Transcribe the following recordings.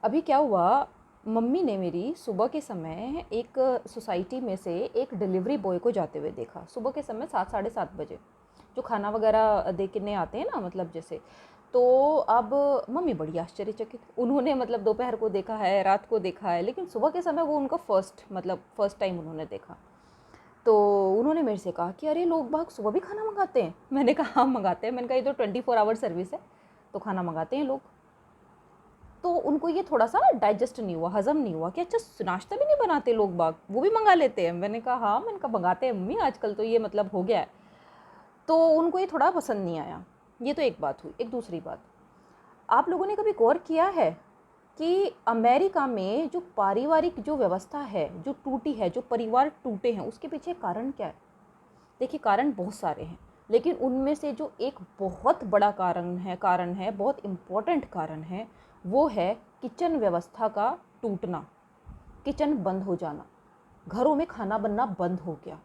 अभी क्या हुआ, मम्मी ने मेरी सुबह के समय एक सोसाइटी में से एक डिलीवरी बॉय को जाते हुए देखा। सुबह के समय 7 साढ़े 7 बजे जो खाना वगैरह देने आते हैं ना, मतलब जैसे। तो अब मम्मी बड़ी आश्चर्यचकित, उन्होंने मतलब दोपहर को देखा है, रात को देखा है, लेकिन सुबह के समय वो उनका फर्स्ट टाइम उन्होंने देखा। तो उन्होंने मेरे से कहा कि अरे लोग बाग सुबह भी खाना मंगाते हैं। मैंने कहा हाँ मंगाते हैं। मैंने कहा ये तो 24 आवर सर्विस है, तो खाना मंगाते हैं लोग। तो उनको ये थोड़ा सा डाइजेस्ट नहीं हुआ, हजम नहीं हुआ कि अच्छा नाश्ता भी नहीं बनाते लोग बाग, वो भी मंगा लेते हैं। मैंने कहा हाँ, मैंने कहा मंगाते हैं मम्मी, आजकल तो ये मतलब हो गया है। तो उनको ये थोड़ा पसंद नहीं आया। ये तो एक बात हुई। एक दूसरी बात, आप लोगों ने कभी गौर किया है कि अमेरिका में जो पारिवारिक जो व्यवस्था है जो टूटी है, जो परिवार टूटे हैं, उसके पीछे कारण क्या है? देखिए कारण बहुत सारे हैं, लेकिन उनमें से जो एक बहुत बड़ा कारण है, बहुत इम्पोर्टेंट कारण है, वो है किचन व्यवस्था का टूटना। किचन बंद हो जाना, घरों में खाना बनना बंद हो गया।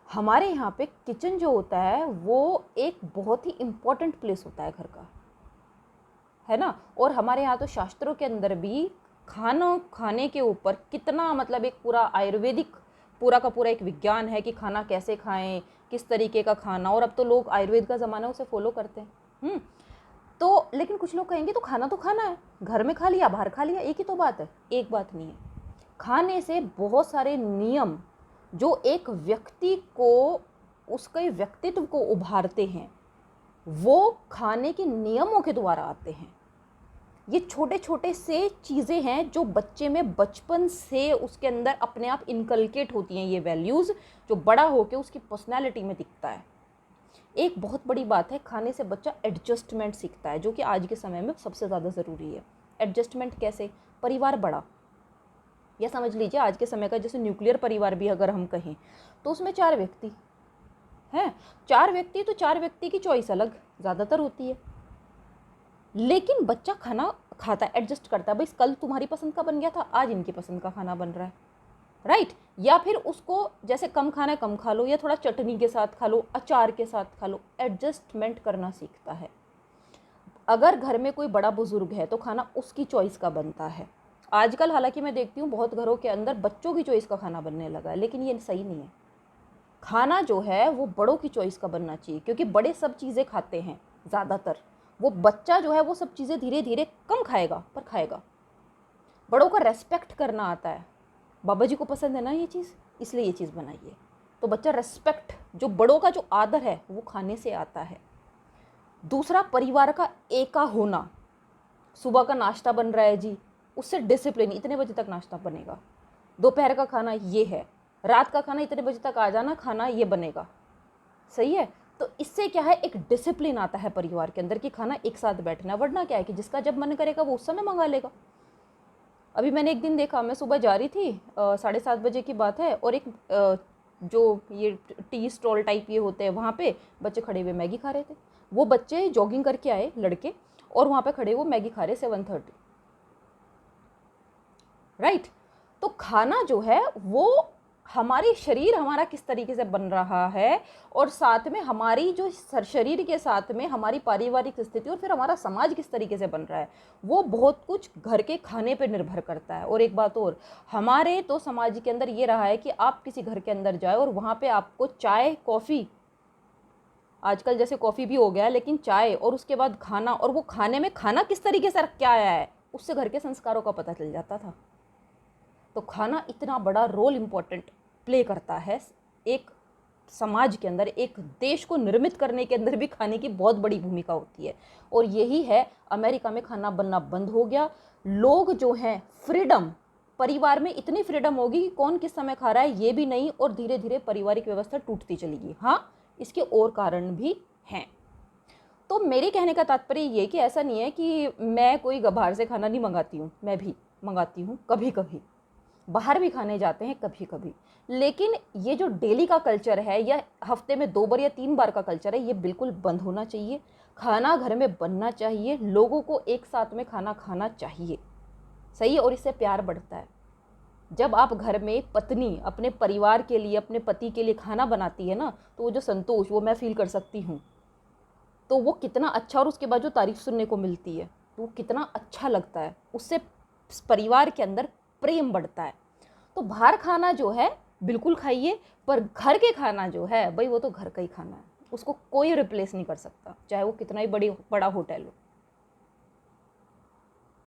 हमारे यहाँ पे किचन जो होता है वो एक बहुत ही इम्पोर्टेंट प्लेस होता है घर का, है ना। और हमारे यहाँ तो शास्त्रों के अंदर भी खाना खाने के ऊपर कितना मतलब एक पूरा आयुर्वेदिक पूरा का पूरा एक विज्ञान है कि खाना कैसे खाएं, किस तरीके का खाना। और अब तो लोग आयुर्वेद का ज़माना उसे फॉलो करते हैं। तो लेकिन कुछ लोग कहेंगे तो खाना है, घर में खा लिया बाहर खा लिया, एक ही तो बात है। एक बात नहीं है। खाने से बहुत सारे नियम जो एक व्यक्ति को उसके व्यक्तित्व को उभारते हैं, वो खाने के नियमों के द्वारा आते हैं। ये छोटे छोटे से चीज़ें हैं जो बच्चे में बचपन से उसके अंदर अपने आप इनकलकेट होती हैं, ये वैल्यूज़, जो बड़ा होकर उसकी पर्सनैलिटी में दिखता है। एक बहुत बड़ी बात है, खाने से बच्चा एडजस्टमेंट सीखता है, जो कि आज के समय में सबसे ज़्यादा ज़रूरी है। एडजस्टमेंट कैसे? परिवार बड़ा, या समझ लीजिए आज के समय का जैसे न्यूक्लियर परिवार भी अगर हम कहें, तो उसमें 4 व्यक्ति हैं। 4 व्यक्ति, तो 4 व्यक्ति की चॉइस अलग ज़्यादातर होती है, लेकिन बच्चा खाना खाता है, एडजस्ट करता है। भाई कल तुम्हारी पसंद का बन गया था, आज इनकी पसंद का खाना बन रहा है, राइट। या फिर उसको जैसे कम खाना है कम खा लो, या थोड़ा चटनी के साथ खा लो, अचार के साथ खा लो। एडजस्टमेंट करना सीखता है। अगर घर में कोई बड़ा बुजुर्ग है तो खाना उसकी चॉइस का बनता है। आजकल हालांकि मैं देखती हूँ बहुत घरों के अंदर बच्चों की चॉइस का खाना बनने लगा है, लेकिन ये सही नहीं है। खाना जो है वो बड़ों की चॉइस का बनना चाहिए, क्योंकि बड़े सब चीज़ें खाते हैं ज़्यादातर। वो बच्चा जो है वो सब चीज़ें धीरे धीरे कम खाएगा, पर खाएगा। बड़ों का रेस्पेक्ट करना आता है। बाबा जी को पसंद है ना ये चीज़, इसलिए ये चीज़ बनाइए। तो बच्चा रेस्पेक्ट, जो बड़ों का जो आदर है वो खाने से आता है। दूसरा, परिवार का एका होना। सुबह का नाश्ता बन रहा है जी, उससे डिसिप्लिन, इतने बजे तक नाश्ता बनेगा, दोपहर का खाना ये है, रात का खाना इतने बजे तक आ जाना, खाना ये बनेगा, सही है। तो इससे क्या है, एक डिसिप्लिन आता है परिवार के अंदर कि खाना एक साथ बैठना। वरना क्या है कि जिसका जब मन करेगा वो उस समय मंगा लेगा। अभी मैंने एक दिन देखा, मैं सुबह जा रही थी, 7:30 बजे की बात है, और एक जो ये टी स्टॉल टाइप ये होते हैं, वहाँ पे बच्चे खड़े हुए मैगी खा रहे थे। वो बच्चे जॉगिंग करके आए लड़के, और वहाँ पे खड़े वो मैगी खा रहे 7:30, राइट। तो खाना जो है वो हमारी शरीर हमारा किस तरीके से बन रहा है, और साथ में हमारी जो शरीर के साथ में हमारी पारिवारिक स्थिति, और फिर हमारा समाज किस तरीके से बन रहा है, वो बहुत कुछ घर के खाने पे निर्भर करता है। और एक बात और, हमारे तो समाज के अंदर ये रहा है कि आप किसी घर के अंदर जाए और वहाँ पे आपको चाय कॉफ़ी, आजकल जैसे कॉफ़ी भी हो गया है, लेकिन चाय और उसके बाद खाना, और वो खाने में खाना किस तरीके से रख के आया है, उससे घर के संस्कारों का पता चल जाता था। तो खाना इतना बड़ा रोल इम्पोर्टेंट प्ले करता है एक समाज के अंदर, एक देश को निर्मित करने के अंदर भी खाने की बहुत बड़ी भूमिका होती है। और यही है, अमेरिका में खाना बनना बंद हो गया। लोग जो हैं फ्रीडम, परिवार में इतनी फ्रीडम होगी कि कौन किस समय खा रहा है ये भी नहीं, और धीरे धीरे पारिवारिक व्यवस्था टूटती चलेगी। हाँ, इसके और कारण भी हैं। तो मेरे कहने का तात्पर्य ये कि ऐसा नहीं है कि मैं कोई बाहर से खाना नहीं मंगाती हूँ, मैं भी मंगाती हूँ, कभी कभी बाहर भी खाने जाते हैं कभी कभी। लेकिन ये जो डेली का कल्चर है, या हफ्ते में 2 बार या 3 बार का कल्चर है, ये बिल्कुल बंद होना चाहिए। खाना घर में बनना चाहिए, लोगों को एक साथ में खाना खाना चाहिए, सही है। और इससे प्यार बढ़ता है। जब आप घर में पत्नी अपने परिवार के लिए, अपने पति के लिए खाना बनाती है ना, तो वो जो संतोष वो मैं फील कर सकती हूँ, तो वो कितना अच्छा, और उसके बाद जो तारीफ सुनने को मिलती है, तो वो कितना अच्छा लगता है, उससे परिवार के अंदर प्रेम बढ़ता है। तो बाहर खाना जो है बिल्कुल खाइए, पर घर के खाना जो है भाई वो तो घर का ही खाना है, उसको कोई रिप्लेस नहीं कर सकता, चाहे वो कितना ही बड़ा होटल हो।